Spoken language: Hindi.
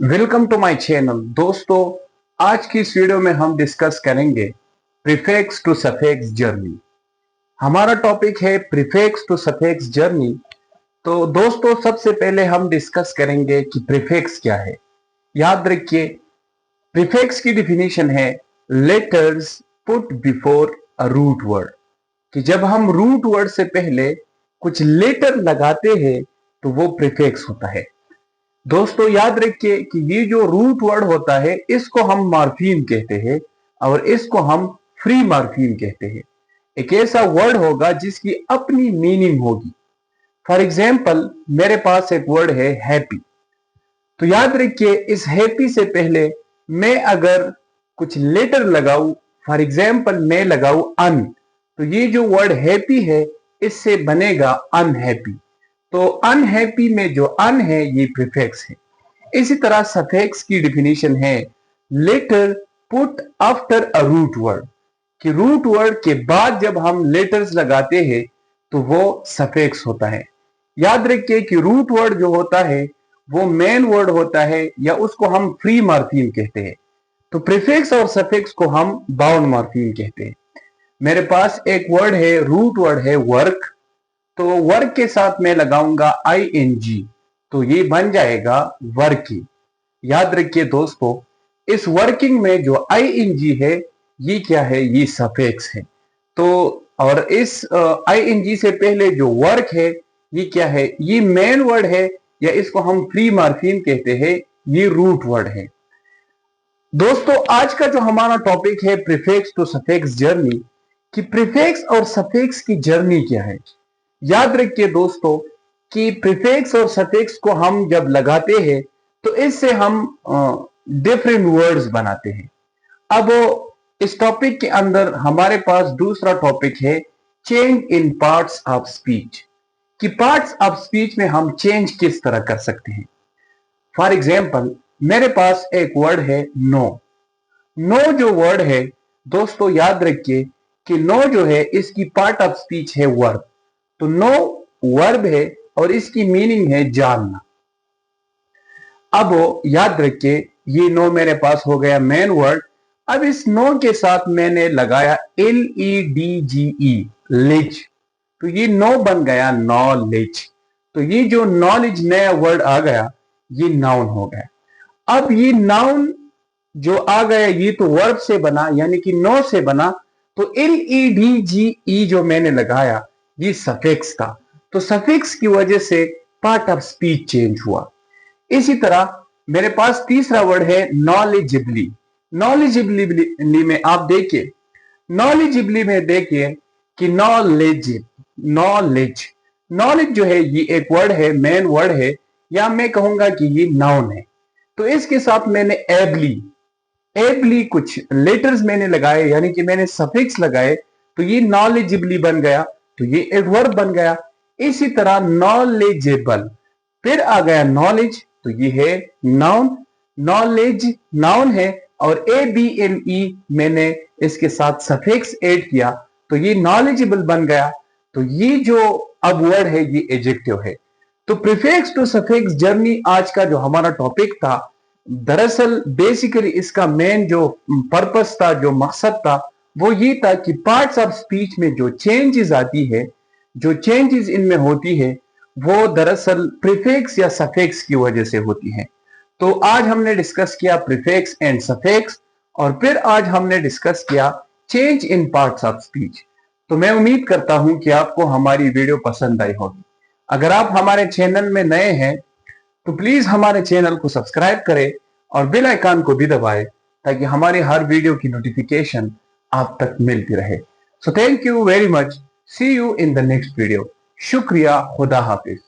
Welcome to my channel. दोस्तों, आज की इस वीडियो में हम डिस्कस करेंगे प्रीफिक्स टू सफिक्स जर्नी। हमारा टॉपिक है प्रीफिक्स टू सफिक्स जर्नी। तो दोस्तों, सबसे पहले हम डिस्कस करेंगे कि प्रीफिक्स क्या है। याद रखिए, प्रीफिक्स की डिफिनीशन है letters put before a root word, कि जब हम रूट वर्ड से पहले कुछ लेटर लगाते हैं तो वो प्रीफिक्स होता है। दोस्तों, याद रखिए कि ये जो रूट वर्ड होता है इसको हम मॉर्फीम कहते हैं और इसको हम फ्री मॉर्फीम कहते हैं। एक ऐसा वर्ड होगा जिसकी अपनी मीनिंग होगी। फॉर एग्जाम्पल, मेरे पास एक वर्ड है हैप्पी। तो याद रखिए, इस हैप्पी से पहले मैं अगर कुछ लेटर लगाऊं, फॉर एग्जाम्पल मैं लगाऊं अन, तो ये जो वर्ड हैप्पी है इससे बनेगा अनहैप्पी। तो अनहैप्पी में जो अन है ये प्रीफिक्स है। इसी तरह सफिक्स की डिफिनीशन है letter put after a root word, कि रूट वर्ड के बाद जब हम लेटर्स लगाते हैं तो वो सफिक्स होता है। याद रखिए कि रूट वर्ड जो होता है वो मेन वर्ड होता है या उसको हम फ्री मॉर्फीम कहते हैं। तो प्रीफिक्स और सफिक्स को हम बाउंड मॉर्फीम कहते हैं। मेरे पास एक वर्ड है, रूट वर्ड है वर्क। तो वर्क के साथ मैं लगाऊंगा ING, तो ये बन जाएगा वर्किंग। याद रखिए दोस्तों, इस वर्किंग में जो ING है ये क्या है, ये सफिक्स है। तो और इस ING से पहले जो वर्क है ये क्या है, ये मेन वर्ड है या इसको हम फ्री मॉर्फीम कहते हैं, ये रूट वर्ड है। दोस्तों, आज का जो हमारा टॉपिक है प्रीफिक्स टू सफिक्स जर्नी, कि प्रीफिक्स और सफिक्स की जर्नी क्या है। याद रखिए दोस्तों कि प्रीफिक्स और सफिक्स को हम जब लगाते हैं तो इससे हम डिफरेंट वर्ड्स बनाते हैं। अब इस टॉपिक के अंदर हमारे पास दूसरा टॉपिक है change in parts of speech, कि पार्ट्स ऑफ स्पीच में हम चेंज किस तरह कर सकते हैं। फॉर एग्जाम्पल, मेरे पास एक वर्ड है नो। नो जो वर्ड है दोस्तों, याद रखिए कि नो जो है इसकी पार्ट ऑफ स्पीच है वर्ब। तो नो वर्ब है और इसकी मीनिंग है जानना। अब याद रखिए, ये नो मेरे पास हो गया मेन वर्ड। अब इस नो के साथ मैंने लगाया LEDGE, लिज। तो ये नो बन गया नॉलेज। तो ये जो नॉलेज नया वर्ड आ गया ये नाउन हो गया। अब ये नाउन जो आ गया ये तो वर्ब से बना, यानी कि नो से बना। तो LEDGE जो मैंने लगाया ये सफिक्स था। तो सफिक्स की वजह से पार्ट ऑफ स्पीच चेंज हुआ। इसी तरह मेरे पास तीसरा वर्ड है नॉलेजिबली। नॉलेजिबली में आप देखिए, नॉलेजिबली में देखिए कि नॉलेज नॉलेज नॉलेज जो है ये एक वर्ड है, मेन वर्ड है, या मैं कहूंगा कि ये नाउन है। तो इसके साथ मैंने एबली एबली कुछ लेटर्स मैंने लगाए, यानी कि मैंने सफिक्स लगाए, तो ये नॉलेजिबली बन गया। तो ये एक वर्ब बन गया। इसी तरह नॉलेजेबल, फिर आ गया नॉलेज, तो ये है नाउन। नॉलेज नाउन है और ABLE मैंने इसके साथ सफिक्स ऐड किया, तो ये नॉलेजेबल बन गया। तो ये जो अब वर्ड है ये एडजेक्टिव है। तो प्रीफिक्स टू सफिक्स जर्नी आज का जो हमारा टॉपिक था, दरअसल बेसिकली इसका मेन जो पर्पस था, जो मकसद था, वो ये था कि पार्ट्स ऑफ स्पीच में जो चेंजेस आती है, जो चेंजेस इनमें होती है, वो दरअसल प्रीफिक्स या सफिक्स की वजह से होती है। तो आज हमने डिस्कस किया प्रीफिक्स एंड सफिक्स, और फिर आज हमने डिस्कस किया change in parts of speech. तो मैं उम्मीद करता हूं कि आपको हमारी वीडियो पसंद आई होगी। अगर आप हमारे चैनल में नए हैं तो प्लीज हमारे चैनल को सब्सक्राइब करें और बेल आइकन को भी दबाएं, ताकि हमारी हर वीडियो की नोटिफिकेशन आप तक मिलती रहे। So thank you very much. See you in the next video. शुक्रिया। खुदा हाफिज।